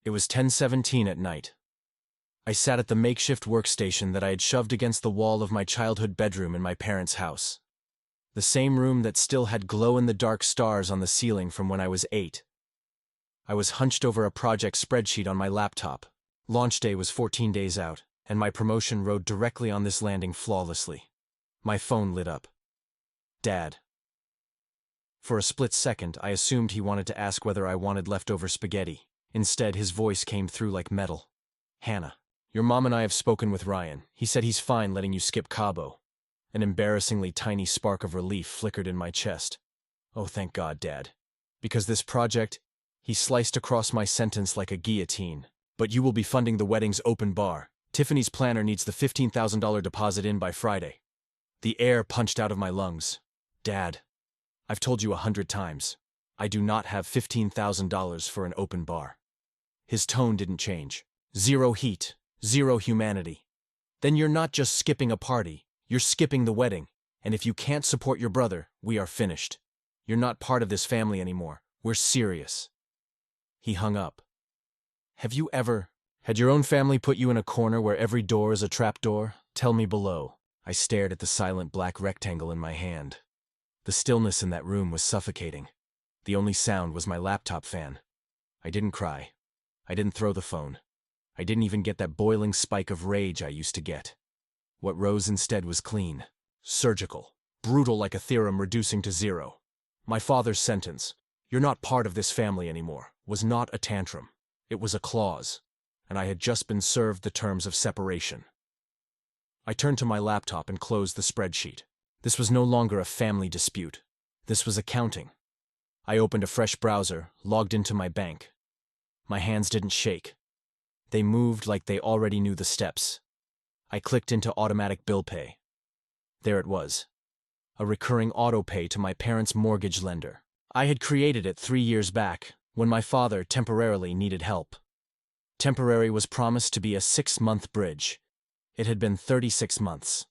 It was 10:17 at night. I sat at the makeshift workstation that I had shoved against the wall of my childhood bedroom in my parents' house. The same room that still had glow-in-the-dark stars on the ceiling from when I was 8. I was hunched over a project spreadsheet on my laptop. Launch day was 14 days out, and my promotion rode directly on this landing flawlessly. My phone lit up. Dad. For a split second, I assumed he wanted to ask whether I wanted leftover spaghetti. Instead, his voice came through like metal. Hannah, your mom and I have spoken with Ryan. He said he's fine letting you skip Cabo. An embarrassingly tiny spark of relief flickered in my chest. Oh, thank God, Dad. Because this project, he sliced across my sentence like a guillotine. But you will be funding the wedding's open bar. Tiffany's planner needs the $15,000 deposit in by Friday. The air punched out of my lungs. Dad, I've told you 100 times. I do not have $15,000 for an open bar. His tone didn't change. Zero heat, zero humanity. Then you're not just skipping a party, you're skipping the wedding. And if you can't support your brother, we are finished. You're not part of this family anymore. We're serious. He hung up. Have you ever had your own family put you in a corner where every door is a trapdoor? Tell me below. I stared at the silent black rectangle in my hand. The stillness in that room was suffocating. The only sound was my laptop fan. I didn't cry. I didn't throw the phone. I didn't even get that boiling spike of rage I used to get. What rose instead was clean, surgical, brutal like a theorem reducing to zero. My father's sentence, "You're not part of this family anymore," was not a tantrum. It was a clause, and I had just been served the terms of separation. I turned to my laptop and closed the spreadsheet. This was no longer a family dispute. This was accounting. I opened a fresh browser, logged into my bank. My hands didn't shake. They moved like they already knew the steps. I clicked into automatic bill pay. There it was. A recurring auto pay to my parents' mortgage lender. I had created it 3 years back, when my father temporarily needed help. Temporary was promised to be a 6-month bridge. It had been 36 months.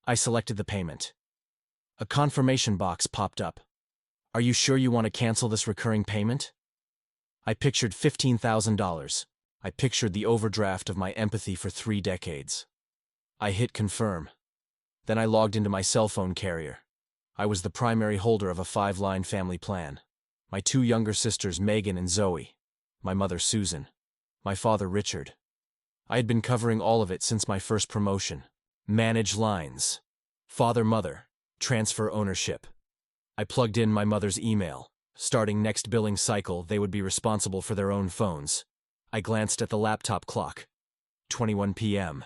I selected the payment. A confirmation box popped up. Are you sure you want to cancel this recurring payment? I pictured $15,000. I pictured the overdraft of my empathy for 3 decades. I hit confirm. Then I logged into my cell phone carrier. I was the primary holder of a 5-line family plan. My 2 younger sisters, Megan and Zoe. My mother, Susan. My father, Richard. I had been covering all of it since my first promotion. Manage lines. Father-mother. Transfer ownership. I plugged in my mother's email. Starting next billing cycle, they would be responsible for their own phones. I glanced at the laptop clock. 21 p.m.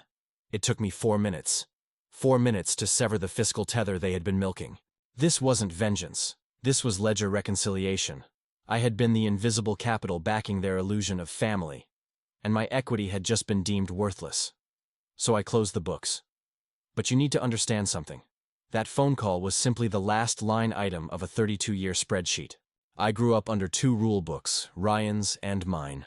It took me 4 minutes. 4 minutes to sever the fiscal tether they had been milking. This wasn't vengeance. This was ledger reconciliation. I had been the invisible capital backing their illusion of family, and my equity had just been deemed worthless. So I closed the books. But you need to understand something. That phone call was simply the last line item of a 32-year spreadsheet. I grew up under 2 rule books, Ryan's and mine.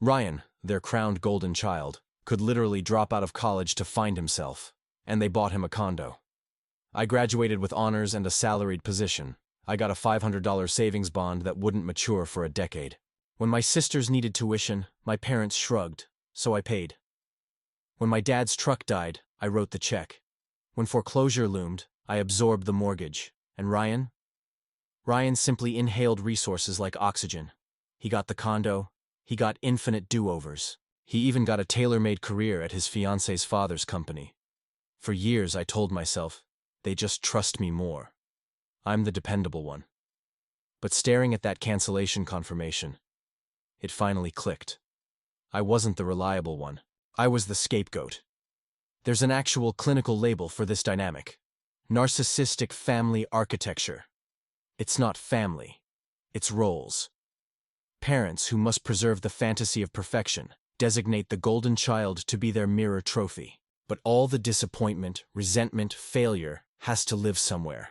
Ryan, their crowned golden child, could literally drop out of college to find himself, and they bought him a condo. I graduated with honors and a salaried position. I got a $500 savings bond that wouldn't mature for a decade. When my sisters needed tuition, my parents shrugged, so I paid. When my dad's truck died, I wrote the check. When foreclosure loomed, I absorbed the mortgage. And Ryan? Ryan simply inhaled resources like oxygen. He got the condo. He got infinite do-overs. He even got a tailor-made career at his fiancé's father's company. For years, I told myself, they just trust me more. I'm the dependable one. But staring at that cancellation confirmation, it finally clicked. I wasn't the reliable one. I was the scapegoat. There's an actual clinical label for this dynamic. Narcissistic family architecture. It's not family. It's roles. Parents who must preserve the fantasy of perfection designate the golden child to be their mirror trophy. But all the disappointment, resentment, failure has to live somewhere.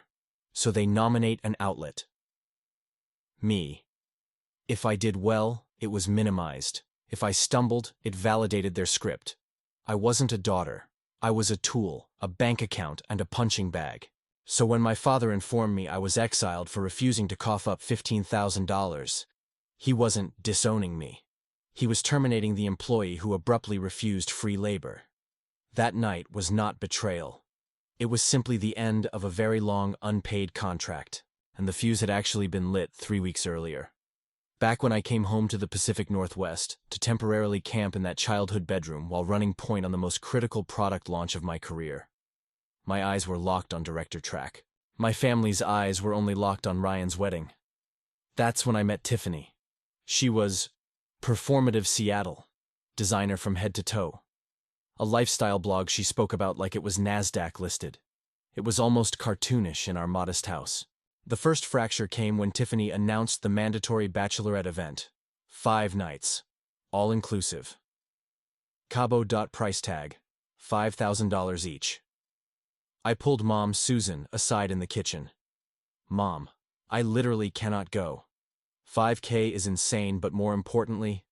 So they nominate an outlet. Me. If I did well, it was minimized. If I stumbled, it validated their script. I wasn't a daughter. I was a tool, a bank account, and a punching bag. So when my father informed me I was exiled for refusing to cough up $15,000, He wasn't disowning me. He was terminating the employee who abruptly refused free labor. That night was not betrayal. It was simply the end of a very long, unpaid contract, and the fuse had actually been lit 3 weeks earlier. Back when I came home to the Pacific Northwest to temporarily camp in that childhood bedroom while running point on the most critical product launch of my career. My eyes were locked on director track. My family's eyes were only locked on Ryan's wedding. That's when I met Tiffany. She was performative Seattle, designer from head to toe. A lifestyle blog she spoke about like it was NASDAQ listed. It was almost cartoonish in our modest house. The first fracture came when Tiffany announced the mandatory bachelorette event. 5 nights. All inclusive. Cabo. Price tag. $5,000 each. I pulled Mom, Susan, aside in the kitchen. Mom, I literally cannot go. $5K is insane, but more importantly,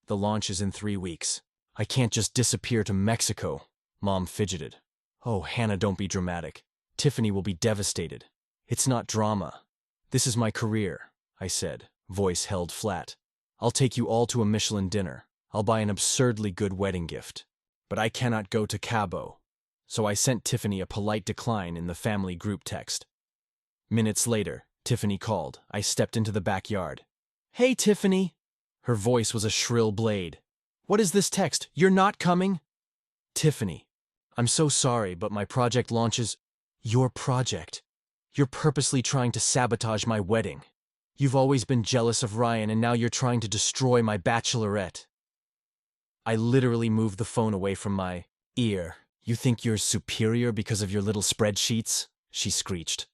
the launch is in 3 weeks. I can't just disappear to Mexico. Mom fidgeted. Oh, Hannah, don't be dramatic. Tiffany will be devastated. It's not drama. This is my career, I said, voice held flat. I'll take you all to a Michelin dinner. I'll buy an absurdly good wedding gift. But I cannot go to Cabo. So I sent Tiffany a polite decline in the family group text. Minutes later, Tiffany called. I stepped into the backyard. Hey, Tiffany! Her voice was a shrill blade. What is this text? You're not coming? Tiffany, I'm so sorry, but my project launches. Your project? You're purposely trying to sabotage my wedding. You've always been jealous of Ryan, and now you're trying to destroy my bachelorette. I literally moved the phone away from my ear. You think you're superior because of your little spreadsheets? She screeched.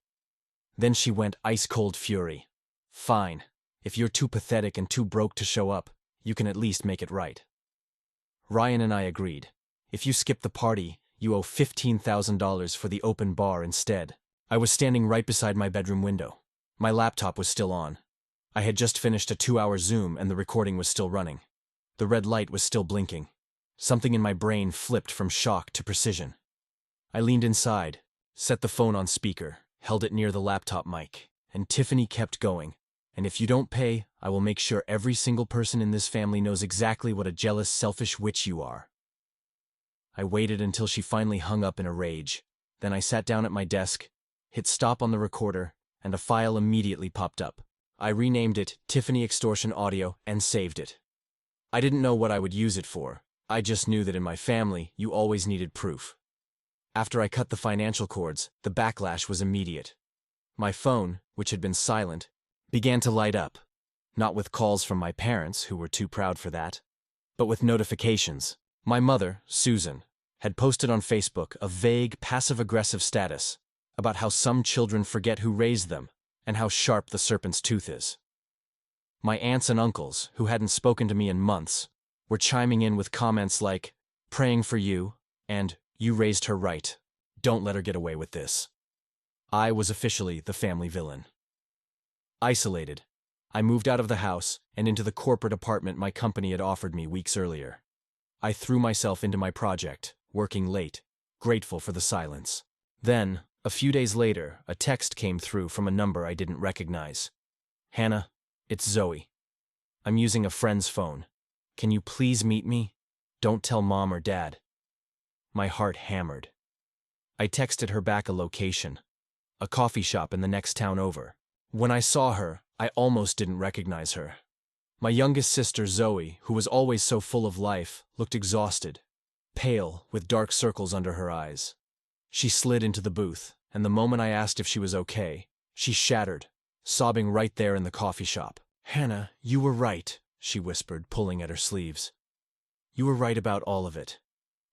Then she went ice-cold fury. Fine. If you're too pathetic and too broke to show up, you can at least make it right. Ryan and I agreed. If you skip the party, you owe $15,000 for the open bar instead. I was standing right beside my bedroom window. My laptop was still on. I had just finished a 2-hour Zoom and the recording was still running. The red light was still blinking. Something in my brain flipped from shock to precision. I leaned inside, set the phone on speaker, held it near the laptop mic, and Tiffany kept going. And if you don't pay, I will make sure every single person in this family knows exactly what a jealous, selfish witch you are. I waited until she finally hung up in a rage. Then I sat down at my desk, hit stop on the recorder, and a file immediately popped up. I renamed it Tiffany Extortion Audio and saved it. I didn't know what I would use it for. I just knew that in my family, you always needed proof. After I cut the financial cords, the backlash was immediate. My phone, which had been silent, began to light up, not with calls from my parents, who were too proud for that, but with notifications. My mother, Susan, had posted on Facebook a vague, passive-aggressive status about how some children forget who raised them and how sharp the serpent's tooth is. My aunts and uncles, who hadn't spoken to me in months, were chiming in with comments like, praying for you, and you raised her right. Don't let her get away with this. I was officially the family villain. Isolated, I moved out of the house and into the corporate apartment my company had offered me weeks earlier. I threw myself into my project, working late, grateful for the silence. Then, a few days later, a text came through from a number I didn't recognize. Hannah, it's Zoe. I'm using a friend's phone. Can you please meet me? Don't tell Mom or Dad. My heart hammered. I texted her back a location, a coffee shop in the next town over. When I saw her, I almost didn't recognize her. My youngest sister, Zoe, who was always so full of life, looked exhausted, pale, with dark circles under her eyes. She slid into the booth, and the moment I asked if she was okay, she shattered, sobbing right there in the coffee shop. Hannah, you were right, she whispered, pulling at her sleeves. You were right about all of it.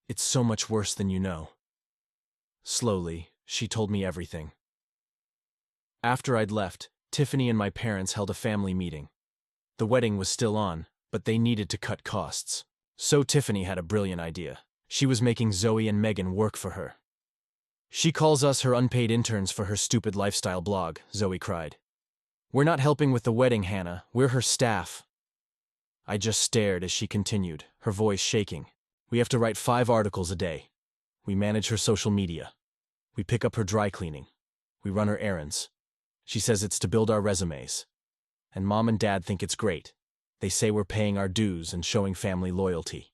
It's so much worse than you know. Slowly, she told me everything. After I'd left, Tiffany and my parents held a family meeting. The wedding was still on, but they needed to cut costs. So Tiffany had a brilliant idea. She was making Zoe and Megan work for her. She calls us her unpaid interns for her stupid lifestyle blog, Zoe cried. We're not helping with the wedding, Hannah. We're her staff. I just stared as she continued, her voice shaking. We have to write 5 articles a day. We manage her social media. We pick up her dry cleaning. We run her errands. She says it's to build our resumes. And Mom and Dad think it's great. They say we're paying our dues and showing family loyalty.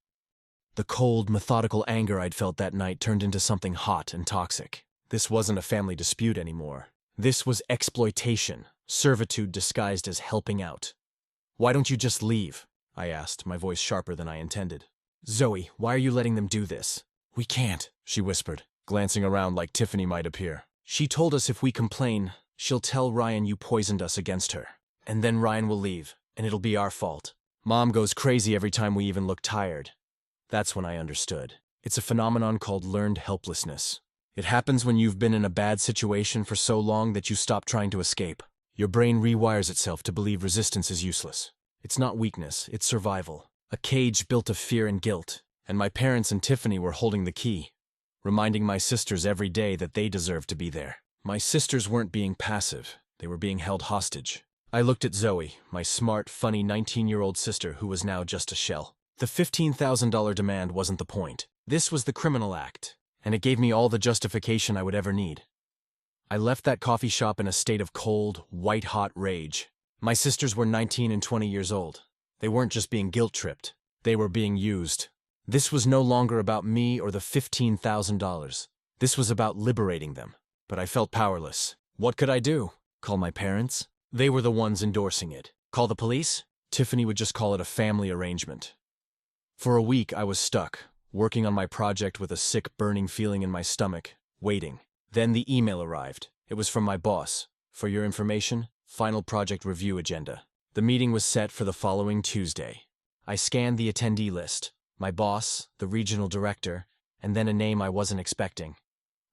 The cold, methodical anger I'd felt that night turned into something hot and toxic. This wasn't a family dispute anymore. This was exploitation, servitude disguised as helping out. "Why don't you just leave?" I asked, my voice sharper than I intended. "Zoe, why are you letting them do this?" "We can't," she whispered, glancing around like Tiffany might appear. "She told us if we complain, she'll tell Ryan you poisoned us against her. And then Ryan will leave, and it'll be our fault. Mom goes crazy every time we even look tired." That's when I understood. It's a phenomenon called learned helplessness. It happens when you've been in a bad situation for so long that you stop trying to escape. Your brain rewires itself to believe resistance is useless. It's not weakness, it's survival. A cage built of fear and guilt. And my parents and Tiffany were holding the key, reminding my sisters every day that they deserved to be there. My sisters weren't being passive, they were being held hostage. I looked at Zoe, my smart, funny 19-year-old sister who was now just a shell. The $15,000 demand wasn't the point. This was the criminal act, and it gave me all the justification I would ever need. I left that coffee shop in a state of cold, white-hot rage. My sisters were 19 and 20 years old. They weren't just being guilt-tripped. They were being used. This was no longer about me or the $15,000. This was about liberating them. But I felt powerless. What could I do? Call my parents? They were the ones endorsing it. Call the police? Tiffany would just call it a family arrangement. For a week, I was stuck, working on my project with a sick, burning feeling in my stomach, waiting. Then the email arrived. It was from my boss. "For your information, final project review agenda." The meeting was set for the following Tuesday. I scanned the attendee list. My boss, the regional director, and then a name I wasn't expecting.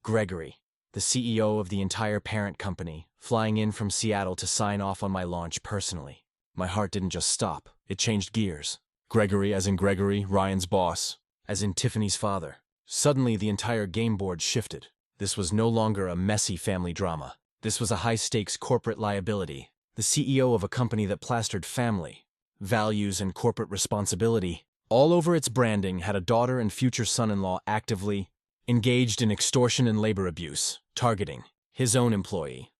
Gregory, the CEO of the entire parent company, flying in from Seattle to sign off on my launch personally. My heart didn't just stop, it changed gears. Gregory as in Gregory, Ryan's boss, as in Tiffany's father. Suddenly the entire game board shifted. This was no longer a messy family drama. This was a high-stakes corporate liability. The CEO of a company that plastered family, values, and corporate responsibility all over its branding had a daughter and future son-in-law actively engaged in extortion and labor abuse, targeting his own employee.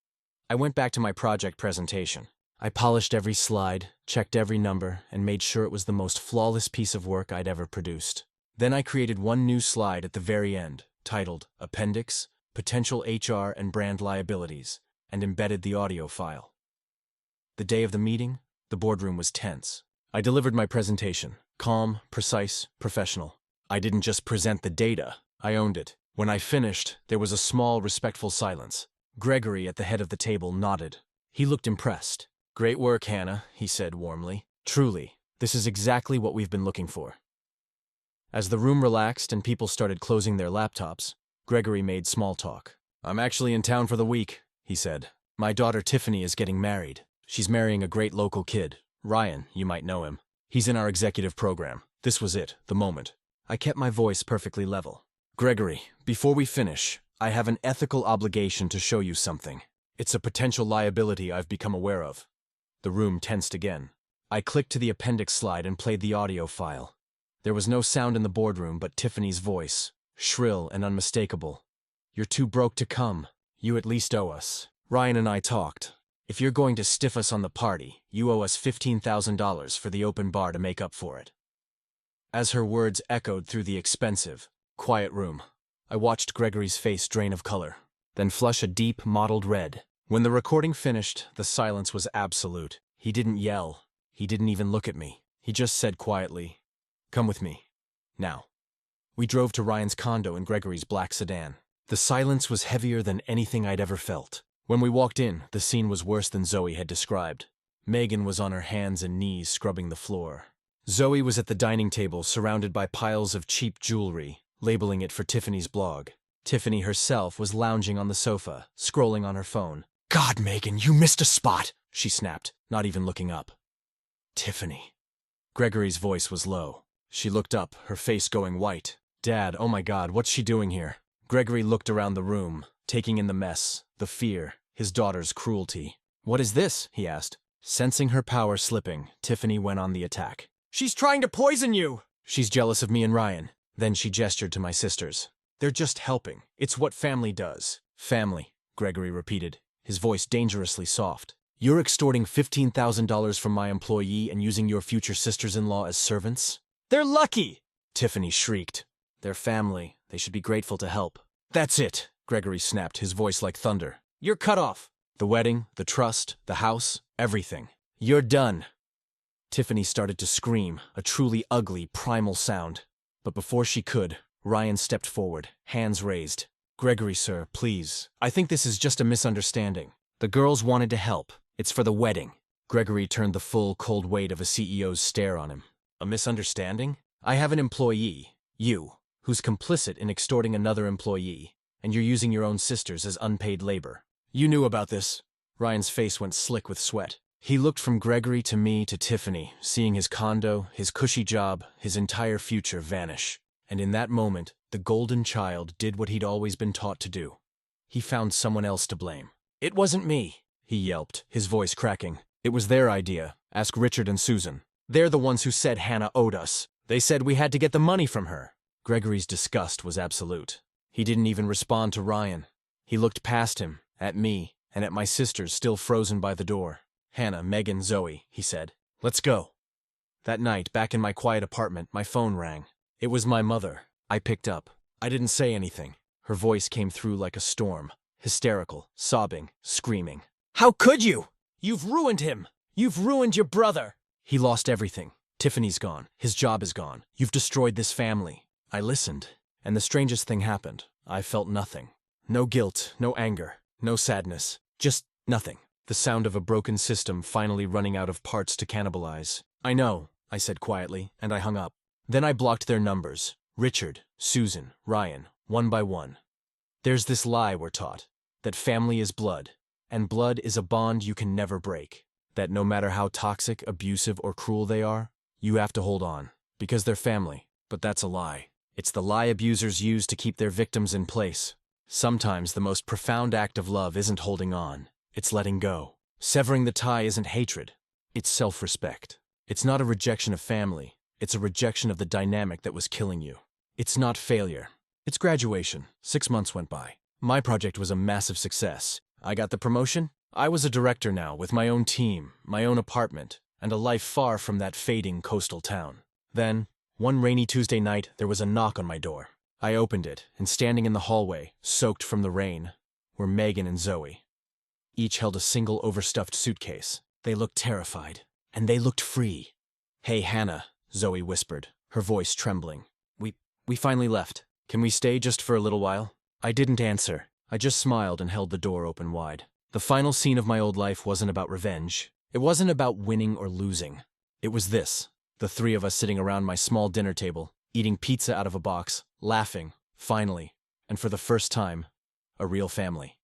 I went back to my project presentation. I polished every slide, checked every number, and made sure it was the most flawless piece of work I'd ever produced. Then I created one new slide at the very end, titled Appendix, Potential HR and Brand Liabilities, and embedded the audio file. The day of the meeting, the boardroom was tense. I delivered my presentation, calm, precise, professional. I didn't just present the data, I owned it. When I finished, there was a small, respectful silence. Gregory at the head of the table nodded. He looked impressed. "Great work, Hannah," he said warmly. "Truly, this is exactly what we've been looking for." As the room relaxed and people started closing their laptops, Gregory made small talk. "I'm actually in town for the week," he said. "My daughter Tiffany is getting married. She's marrying a great local kid. Ryan, you might know him. He's in our executive program." This was it, the moment. I kept my voice perfectly level. "Gregory, before we finish, I have an ethical obligation to show you something. It's a potential liability I've become aware of." The room tensed again. I clicked to the appendix slide and played the audio file. There was no sound in the boardroom but Tiffany's voice, shrill and unmistakable. "You're too broke to come. You at least owe us. Ryan and I talked. If you're going to stiff us on the party, you owe us $15,000 for the open bar to make up for it." As her words echoed through the expensive, quiet room, I watched Gregory's face drain of color, then flush a deep, mottled red. When the recording finished, the silence was absolute. He didn't yell. He didn't even look at me. He just said quietly, "Come with me. Now." We drove to Ryan's condo in Gregory's black sedan. The silence was heavier than anything I'd ever felt. When we walked in, the scene was worse than Zoe had described. Megan was on her hands and knees scrubbing the floor. Zoe was at the dining table surrounded by piles of cheap jewelry, labeling it for Tiffany's blog. Tiffany herself was lounging on the sofa, scrolling on her phone. "God, Megan, you missed a spot," she snapped, not even looking up. "Tiffany." Gregory's voice was low. She looked up, her face going white. "Dad, oh my God, what's she doing here?" Gregory looked around the room, taking in the mess, the fear, his daughter's cruelty. "What is this?" he asked. Sensing her power slipping, Tiffany went on the attack. "She's trying to poison you!" "She's jealous of me and Ryan." Then she gestured to my sisters. "They're just helping. It's what family does." "Family," Gregory repeated, his voice dangerously soft. You're extorting $15,000 from my employee and using your future sisters-in-law as servants? They're lucky! Tiffany shrieked. They're family. They should be grateful to help. That's it, Gregory snapped, his voice like thunder. You're cut off. The wedding, the trust, the house, everything. You're done. Tiffany started to scream, a truly ugly, primal sound. But before she could, Ryan stepped forward, hands raised. Gregory, sir, please. I think this is just a misunderstanding. The girls wanted to help. It's for the wedding. Gregory turned the full, cold weight of a CEO's stare on him. A misunderstanding? I have an employee, you, who's complicit in extorting another employee, and you're using your own sisters as unpaid labor. You knew about this. Ryan's face went slick with sweat. He looked from Gregory to me to Tiffany, seeing his condo, his cushy job, his entire future vanish. And in that moment, the golden child did what he'd always been taught to do. He found someone else to blame. It wasn't me, he yelped, his voice cracking. It was their idea. Ask Richard and Susan. They're the ones who said Hannah owed us. They said we had to get the money from her. Gregory's disgust was absolute. He didn't even respond to Ryan. He looked past him, at me, and at my sisters still frozen by the door. Hannah, Megan, Zoe, he said. Let's go. That night, back in my quiet apartment, my phone rang. It was my mother. I picked up. I didn't say anything. Her voice came through like a storm. Hysterical, sobbing, screaming. How could you? You've ruined him. You've ruined your brother. He lost everything. Tiffany's gone. His job is gone. You've destroyed this family. I listened, and the strangest thing happened. I felt nothing. No guilt, no anger, no sadness. Just nothing. The sound of a broken system finally running out of parts to cannibalize. I know, I said quietly, and I hung up. Then I blocked their numbers. Richard, Susan, Ryan, one by one. There's this lie we're taught, that family is blood, and blood is a bond you can never break. That no matter how toxic, abusive, or cruel they are, you have to hold on, because they're family. But that's a lie. It's the lie abusers use to keep their victims in place. Sometimes the most profound act of love isn't holding on, it's letting go. Severing the tie isn't hatred, it's self-respect. It's not a rejection of family, it's a rejection of the dynamic that was killing you. It's not failure, it's graduation. 6 months went by. My project was a massive success. I got the promotion. I was a director now, with my own team, my own apartment, and a life far from that fading coastal town. Then, one rainy Tuesday night, there was a knock on my door. I opened it, and standing in the hallway, soaked from the rain, were Megan and Zoe. Each held a single overstuffed suitcase. They looked terrified, and they looked free. Hey, Hannah, Zoe whispered, her voice trembling. We finally left. Can we stay just for a little while? I didn't answer. I just smiled and held the door open wide. The final scene of my old life wasn't about revenge. It wasn't about winning or losing. It was this, the three of us sitting around my small dinner table, eating pizza out of a box, laughing, finally, and for the first time, a real family.